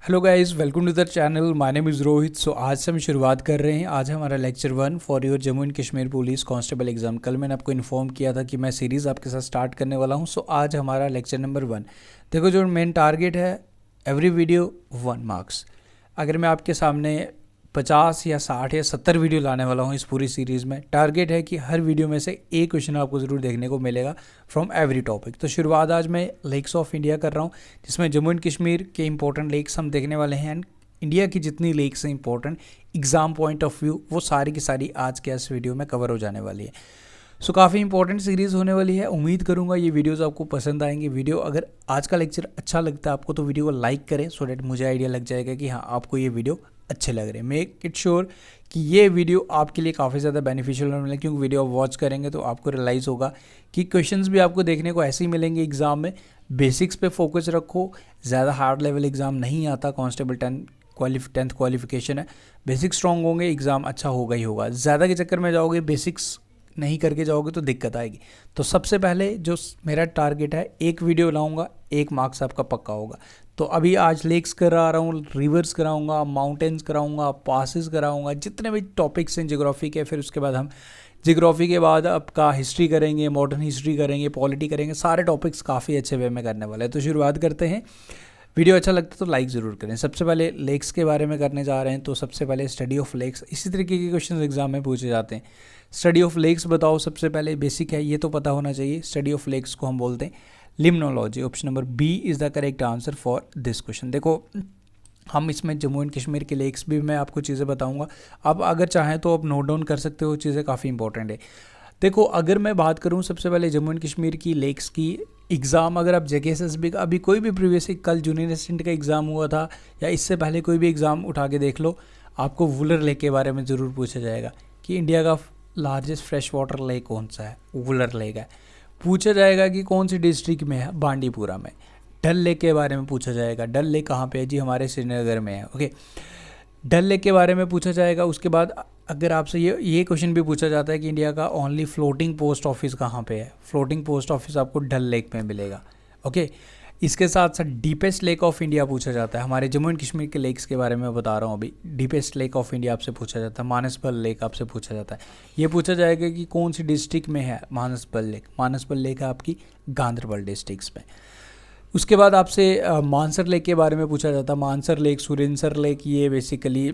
Hello guys, welcome to the channel. My name is Rohit. So आज से हम शुरुआत कर रहे हैं। आज हमारा lecture 1 for your Jammu and Kashmir police constable exam. कल मैंने आपको इन्फॉर्म किया था कि मैं सीरीज़ आपके साथ स्टार्ट करने वाला हूं। सो आज हमारा लेक्चर नंबर 1। देखो, जो मेन टारगेट है, एवरी वीडियो 1 मार्क्स। अगर मैं आपके सामने 50 या 60 या 70 वीडियो लाने वाला हूँ इस पूरी सीरीज़ में, टारगेट है कि हर वीडियो में से एक क्वेश्चन आपको ज़रूर देखने को मिलेगा फ्रॉम एवरी टॉपिक। तो शुरुआत आज मैं लेक्स ऑफ इंडिया कर रहा हूँ, जिसमें जम्मू एंड कश्मीर के इंपॉर्टेंट लेक्स हम देखने वाले हैं। एंड इंडिया की जितनी लेक्स हैं important exam point of view, वो सारी की सारी आज के इस वीडियो में कवर हो जाने वाली है। सो काफ़ी इंपॉर्टेंट सीरीज़ होने वाली है। उम्मीद करूंगा ये वीडियोस आपको पसंद आएंगे। वीडियो अगर आज का लेक्चर अच्छा लगता है आपको, तो वीडियो को लाइक करें सो डैट मुझे आइडिया लग जाएगा कि हाँ, आपको ये वीडियो अच्छे लग रहे हैं। मेक इट श्योर कि ये वीडियो आपके लिए काफ़ी ज़्यादा बेनिफिशियल होने वाला है, क्योंकि वीडियो आप वॉच करेंगे तो आपको रियलाइज़ होगा कि क्वेश्चंस भी आपको देखने को ऐसे ही मिलेंगे एग्जाम में। बेसिक्स पे फोकस रखो, ज़्यादा हार्ड लेवल एग्जाम नहीं आता। कांस्टेबल 10th क्वालिफिकेशन है, बेसिक्स स्ट्रॉन्ग होंगे, एग्ज़ाम अच्छा होगा ही होगा। ज़्यादा के चक्कर में जाओगे, बेसिक्स नहीं करके जाओगे तो दिक्कत आएगी। तो सबसे पहले जो मेरा टारगेट है, एक वीडियो लाऊंगा, 1 मार्क्स आपका पक्का होगा। तो अभी आज लेक्स करा रहा हूँ, रिवर्स कराऊंगा, माउंटेन्स कराऊंगा, पासेस कराऊंगा, जितने भी टॉपिक्स हैं ज्योग्राफी के। फिर उसके बाद हम ज्योग्राफी के बाद आपका हिस्ट्री करेंगे, मॉडर्न हिस्ट्री करेंगे, पॉलिटी करेंगे। सारे टॉपिक्स काफ़ी अच्छे वे में करने वाले हैं। तो शुरुआत करते हैं। वीडियो अच्छा लगता है तो लाइक ज़रूर करें। सबसे पहले लेक्स के बारे में करने जा रहे हैं। तो सबसे पहले स्टडी ऑफ लेक्स, इसी तरीके के क्वेश्चन एग्जाम में पूछे जाते हैं। स्टडी ऑफ लेक्स बताओ, सबसे पहले बेसिक है, ये तो पता होना चाहिए। स्टडी ऑफ लेक्स को हम बोलते हैं limnology. Option number B is the correct answer for this question. देखो, हम इसमें जम्मू एंड कश्मीर के लेक्स भी मैं आपको चीज़ें बताऊंगा। आप अगर चाहें तो आप नोट डाउन कर सकते हो, चीज़ें काफ़ी इंपॉर्टेंट है। देखो, अगर मैं बात करूं सबसे पहले जम्मू एंड कश्मीर की लेक्स की, एग्ज़ाम अगर आप JKSSB का अभी कोई भी प्रीवियस कल जूनियर असिस्टेंट का एग्ज़ाम हुआ था या इससे पहले कोई भी एग्ज़ाम उठा के देख लो, आपको वुलर लेक के बारे में ज़रूर पूछा जाएगा कि इंडिया का लार्जेस्ट फ्रेश वाटर लेक कौन सा है, वुलर लेक है। पूछा जाएगा कि कौन सी डिस्ट्रिक्ट में है, बांडीपुरा में। डल लेक के बारे में पूछा जाएगा, डल लेक कहाँ पे है जी, हमारे श्रीनगर में है। ओके, डल लेक के बारे में पूछा जाएगा। उसके बाद अगर आपसे ये क्वेश्चन भी पूछा जाता है कि इंडिया का ओनली फ्लोटिंग पोस्ट ऑफिस कहाँ पे है, फ्लोटिंग पोस्ट ऑफिस आपको डल लेक में मिलेगा। ओके, इसके साथ साथ डीपेस्ट लेक ऑफ इंडिया पूछा जाता है। हमारे जम्मू एंड कश्मीर के लेक्स के बारे में बता रहा हूँ अभी। डीपेस्ट लेक ऑफ इंडिया आपसे पूछा जाता है। मानसबल लेक आपसे पूछा जाता है। ये पूछा जाएगा कि कौन सी डिस्ट्रिक्ट में है मानसबल लेक। मानसबल लेक है आपकी गांधरबल डिस्ट्रिक्ट में। उसके बाद आपसे मानसर लेक के बारे में पूछा जाता है। मानसर लेक, सुरेंसर लेक, ये बेसिकली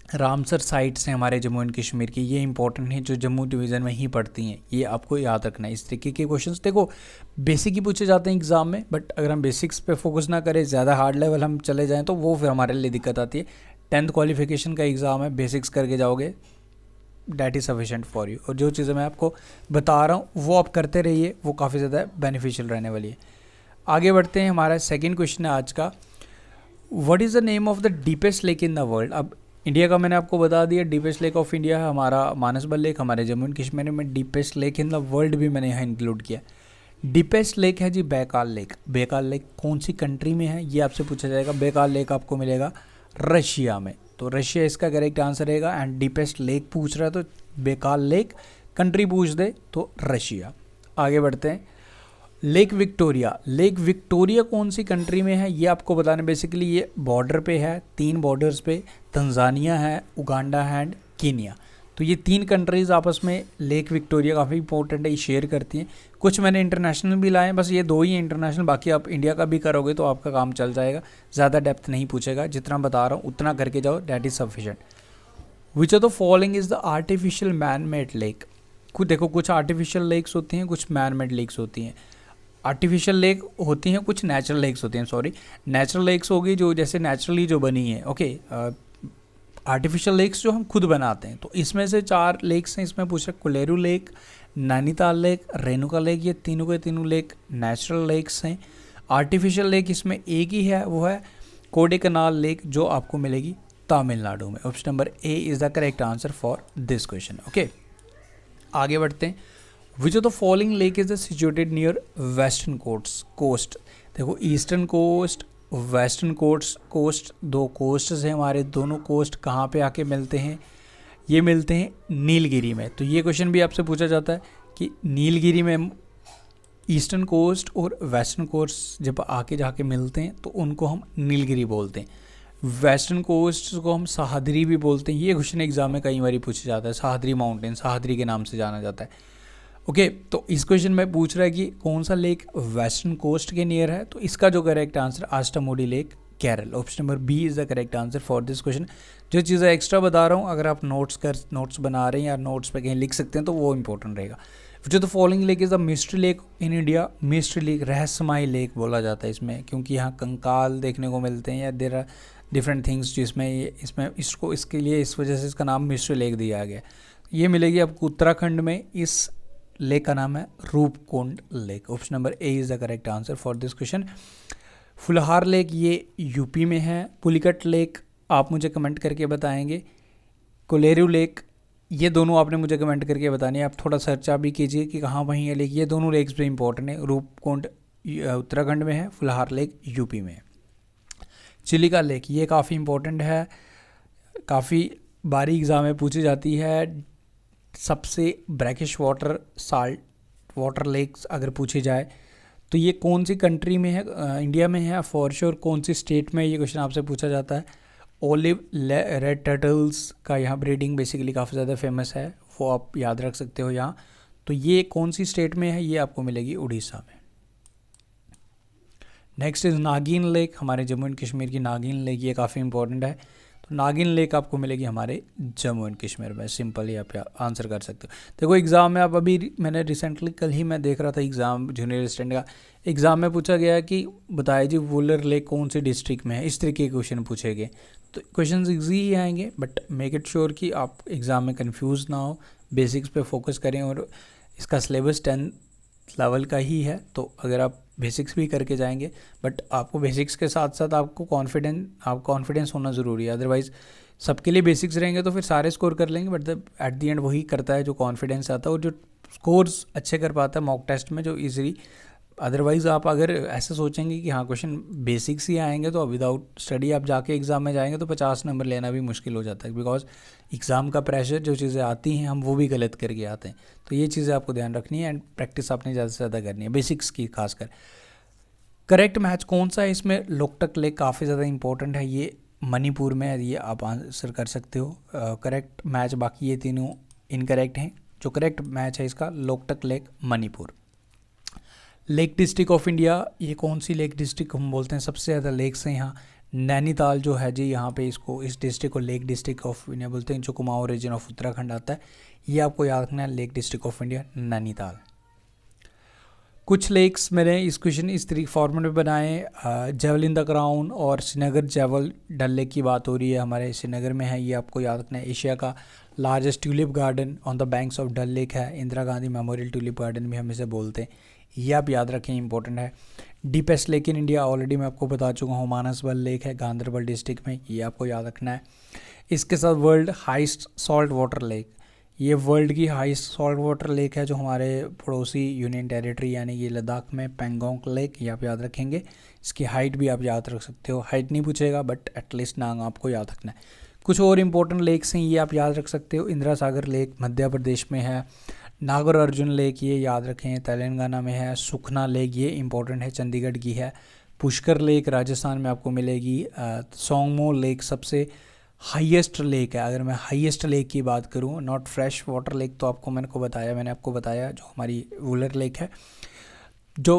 रामसर साइट्स हैं हमारे जम्मू एंड कश्मीर की। ये इंपॉर्टेंट हैं, जो जम्मू डिवीज़न में ही पड़ती हैं। ये आपको याद रखना है। इस तरीके के क्वेश्चंस देखो बेसिक ही पूछे जाते हैं एग्जाम में, बट अगर हम बेसिक्स पे फोकस ना करें, ज़्यादा हार्ड लेवल हम चले जाएं तो वो फिर हमारे लिए दिक्कत आती है। 10th क्वालिफिकेशन का एग्ज़ाम है, बेसिक्स करके जाओगे, that is sufficient for you. और जो चीज़ें मैं आपको बता रहा हूँ वो आप करते रहिए, वो काफ़ी ज़्यादा बेनिफिशियल रहने वाली है। आगे बढ़ते हैं। हमारा सेकंड क्वेश्चन है आज का, what is the name of the deepest lake in the world. अब इंडिया का मैंने आपको बता दिया, डीपेस्ट लेक ऑफ इंडिया है हमारा मानसबल लेक। हमारे जम्मू एंड कश्मीर में deepest lake in the world भी मैंने यहाँ इंक्लूड किया। डीपेस्ट लेक है जी बैकाल लेक। बैकाल लेक कौन सी कंट्री में है, ये आपसे पूछा जाएगा। बैकाल लेक आपको मिलेगा रशिया में। तो रशिया इसका करेक्ट आंसर रहेगा। एंड डीपेस्ट लेक पूछ रहा है तो बैकाल लेक, कंट्री पूछ दे तो रशिया। आगे बढ़ते हैं। Lake Victoria. लेक विक्टोरिया कौन सी कंट्री में है, ये आपको बताना। बेसिकली ये बॉर्डर पे है, 3 बॉर्डर्स पे, तंजानिया है, उगांडा है एंड कीनिया। तो ये 3 कंट्रीज़ आपस में लेक विक्टोरिया काफ़ी इंपॉर्टेंट है, ये शेयर करती हैं। कुछ मैंने इंटरनेशनल भी लाए हैं, बस ये 2 ही हैं इंटरनेशनल। बाकी आप इंडिया का भी करोगे तो आपका काम चल जाएगा। ज़्यादा डेप्थ नहीं पूछेगा, जितना बता रहा हूँ उतना करके जाओ, that is sufficient. Which of the following is the artificial man made lake. खुद देखो, कुछ आर्टिफिशियल लेक्स होती हैं, कुछ मैन मेड लेक्स होती हैं। आर्टिफिशियल लेक होती हैं, कुछ नेचुरल लेक्स होती हैं। सॉरी, नेचुरल लेक्स होगी जो जैसे नेचुरली जो बनी है। ओके, आर्टिफिशियल लेक्स जो हम खुद बनाते हैं। तो इसमें से 4 लेक्स हैं। इसमें पूछा Kolleru lake, Nainital lake, Renuka lake. ये तीनों के तीनों लेक नेचुरल लेक्स हैं। आर्टिफिशियल लेक इसमें एक ही है, वो है कोडेकनाल लेक, जो आपको मिलेगी तमिलनाडु में। Option number A is the correct answer for this question. Okay, आगे बढ़ते हैं। Which of the following lake is situated near western coast. देखो, eastern coast, western coast 2 coast हैं हमारे। दोनों कोस्ट कहाँ पे आके मिलते हैं, ये मिलते हैं नीलगिरी में। तो ये क्वेश्चन भी आपसे पूछा जाता है कि नीलगिरी में ईस्टर्न कोस्ट और वेस्टर्न कोस्ट जब आके जाके मिलते हैं तो उनको हम नीलगिरी बोलते हैं। वेस्टर्न कोस्ट को हम सह्याद्री भी बोलते हैं। ये क्वेश्चन एग्जाम में कई बार पूछा जाता है, सह्याद्री माउंटेन, सह्याद्री के नाम से जाना जाता है। ओके, तो इस क्वेश्चन में पूछ रहा है कि कौन सा लेक वेस्टर्न कोस्ट के नियर है, तो इसका जो correct answer Ashtamudi lake, Kerala. Option number B is the correct answer for this question. जो चीज़ें एक्स्ट्रा बता रहा हूँ, अगर आप नोट्स बना रहे हैं या नोट्स पे कहीं लिख सकते हैं तो वो इंपॉर्टेंट रहेगा। जो the following lake is the mystery lake in India. Mystery lake, रहस्यमय लेक बोला जाता है इसमें, क्योंकि यहाँ कंकाल देखने को मिलते हैं या देर आर डिफरेंट थिंग्स जिसमें इसके लिए इस वजह से इसका नाम मिस्ट्री लेक दिया गया। ये मिलेगी आपको उत्तराखंड में। इस लेक का नाम है Roopkund lake. Option number A is the correct answer for this question. Phulhar lake ये यूपी में है। पुलिकट लेक आप मुझे कमेंट करके बताएंगे। कोलेरू लेक, ये दोनों आपने मुझे कमेंट करके बतानी है। आप थोड़ा सर्च आप भी कीजिए कि कहाँ वहीं है लेक। ये दोनों लेक्स भी इंपॉर्टेंट है। रूपकुंड उत्तराखंड में है, फुलहार लेक यूपी में है। चिलिका लेक, ये काफ़ी इंपॉर्टेंट है, काफ़ी बारी एग्जाम में पूछी जाती है। सबसे brackish water salt water lakes अगर पूछी जाए तो ये कौन सी कंट्री में है, इंडिया में है फॉर श्योर। कौन सी स्टेट में, ये क्वेश्चन आपसे पूछा जाता है। ओलिव रेड टर्टल्स का यहाँ ब्रीडिंग बेसिकली काफ़ी ज़्यादा फेमस है, वो आप याद रख सकते हो यहाँ। तो ये कौन सी स्टेट में है, ये आपको मिलेगी उड़ीसा में। नेक्स्ट इज़ नागिन लेक, हमारे जम्मू एंड कश्मीर की नागिन लेक, ये काफ़ी इंपॉर्टेंट है। तो नागिन लेक आपको मिलेगी हमारे जम्मू एंड कश्मीर में। सिंपल ही आप आंसर कर सकते हो। देखो एग्ज़ाम में आप अभी मैंने रिसेंटली कल ही मैं देख रहा था एग्ज़ाम, जूनियर स्टूडेंट का एग्ज़ाम में पूछा गया कि बताइए जी वुलर लेक कौन सी डिस्ट्रिक्ट में है। इस तरीके के क्वेश्चन पूछे गए। तो क्वेश्चन ईजी ही आएंगे, बट मेक इट श्योर कि आप एग्ज़ाम में कन्फ्यूज़ ना हो, बेसिक्स पे फोकस करें। और इसका सिलेबस 10th लेवल का ही है, तो अगर आप बेसिक्स भी करके जाएंगे, बट आपको बेसिक्स के साथ साथ आपको कॉन्फिडेंस होना ज़रूरी है। अदरवाइज़ सबके लिए बेसिक्स रहेंगे तो फिर सारे स्कोर कर लेंगे, बट एट द एंड वही करता है जो कॉन्फिडेंस आता है और जो स्कोर्स अच्छे कर पाता है मॉक टेस्ट में, जो ईजिली। अदरवाइज़ आप अगर ऐसे सोचेंगे कि हाँ क्वेश्चन बेसिक्स ही आएंगे तो विदाउट स्टडी आप जाके एग्ज़ाम में जाएंगे तो 50 नंबर लेना भी मुश्किल हो जाता है, बिकॉज एग्ज़ाम का प्रेशर, जो चीज़ें आती हैं हम वो भी गलत करके आते हैं। तो ये चीज़ें आपको ध्यान रखनी है एंड प्रैक्टिस आपने ज़्यादा से ज़्यादा करनी है बेसिक्स की खासकर। करेक्ट मैच कौन सा है इसमें, लोकटक लेक काफ़ी ज़्यादा इंपॉर्टेंट है, ये मणिपुर में है, ये आप आंसर कर सकते हो करेक्ट मैच। बाकी ये तीनों इनकरेक्ट हैं। जो करेक्ट मैच है इसका Loktak lake, Manipur. Lake district of India, ये कौन सी लेक डिस्ट्रिक्ट हम बोलते हैं, सबसे ज़्यादा लेक्स हैं यहाँ। नैनीताल जो है जी, यहाँ पे इस डिस्ट्रिक्ट को लेक डिस्ट्रिक्ट ऑफ इंडिया बोलते हैं, जो कुमाऊं रीजन ऑफ उत्तराखंड आता है। ये आपको याद रखना है, lake district of India Nainital. कुछ लेक्स मैंने इस क्वेश्चन इस तरीके फॉर्मेट में बनाए। जेवल इन द क्राउन और श्रीनगर जेवल डल लेक की बात हो रही है, हमारे श्रीनगर में है, ये आपको याद रखना है। एशिया का largest tulip garden on the banks of Dal lake है, Indira Gandhi memorial tulip garden भी हम इसे बोलते हैं, ये आप याद रखें, इंपॉर्टेंट है। Deepest lake in India already मैं आपको बता चुका हूँ, मानसबल लेक है गांधरबल डिस्ट्रिक्ट में, ये आपको याद रखना है। इसके साथ world highest salt water lake, ये वर्ल्ड की हाईएस्ट सॉल्ट वाटर लेक है जो हमारे पड़ोसी यूनियन टेरिटरी यानी कि लद्दाख में, पेंगोंग लेक, ये आप याद रखेंगे। इसकी हाइट भी आप याद रख सकते हो, हाइट नहीं पूछेगा बट एटलीस्ट नाम आपको याद रखना है। कुछ और इंपॉर्टेंट लेक्स हैं, ये आप याद रख सकते हो। इंदिरा सागर लेक मध्य प्रदेश में है। नागर अर्जुन लेक, ये याद रखें, तेलंगाना में है। सुखना लेक, ये इंपॉर्टेंट है, चंडीगढ़ की है। पुष्कर लेक राजस्थान में आपको मिलेगी। सोंगमो लेक सबसे हाईएस्ट लेक है। अगर मैं हाईएस्ट लेक की बात करूं, नॉट फ्रेश वाटर लेक, तो मैंने आपको बताया जो हमारी वुलर लेक है। जो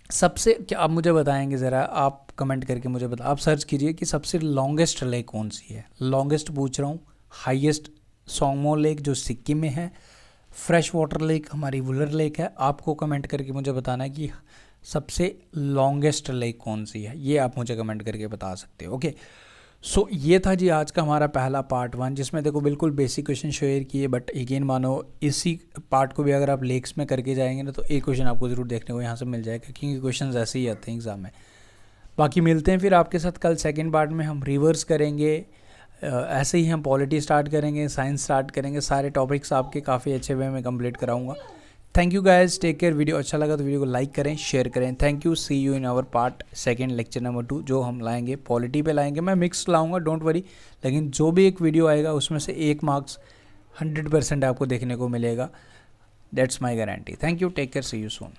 सबसे, क्या आप मुझे बताएंगे ज़रा, आप कमेंट करके मुझे आप सर्च कीजिए कि सबसे लॉन्गेस्ट लेक कौन सी है। लॉन्गेस्ट पूछ रहा हूँ, हाईएस्ट सोंगमो लेक जो सिक्किम में है, फ्रेश वाटर लेक हमारी वुलर लेक है। आपको कमेंट करके मुझे बताना है कि सबसे लॉन्गेस्ट लेक कौन सी है, ये आप मुझे कमेंट करके बता सकते हो। ओके, सो ये था जी आज का हमारा पहला पार्ट 1, जिसमें देखो बिल्कुल बेसिक क्वेश्चन शेयर किए, बट यकीन मानो इसी पार्ट को भी अगर आप लेक्स में करके जाएंगे ना तो एक क्वेश्चन आपको ज़रूर देखने को यहाँ से मिल जाएगा, क्योंकि क्वेश्चन ऐसे ही आते हैं एग्ज़ाम में। बाकी मिलते हैं फिर आपके साथ कल सेकेंड पार्ट में, हम रिवर्स करेंगे। ऐसे ही हम पॉलिटी स्टार्ट करेंगे, साइंस स्टार्ट करेंगे, सारे टॉपिक्स आपके काफ़ी अच्छे वे में कंप्लीट कराऊंगा। Thank you guys, take care. Video अच्छा लगा तो वीडियो को लाइक करें, शेयर करें। Thank you, see you in our part second lecture number 2, जो हम लाएंगे पॉलिटी पे लाएंगे। मैं मिक्स लाऊंगा, डोंट वरी, लेकिन जो भी एक वीडियो आएगा उसमें से 1 मार्क्स 100% आपको देखने को मिलेगा। That's my guarantee. Thank you, take care, see you soon.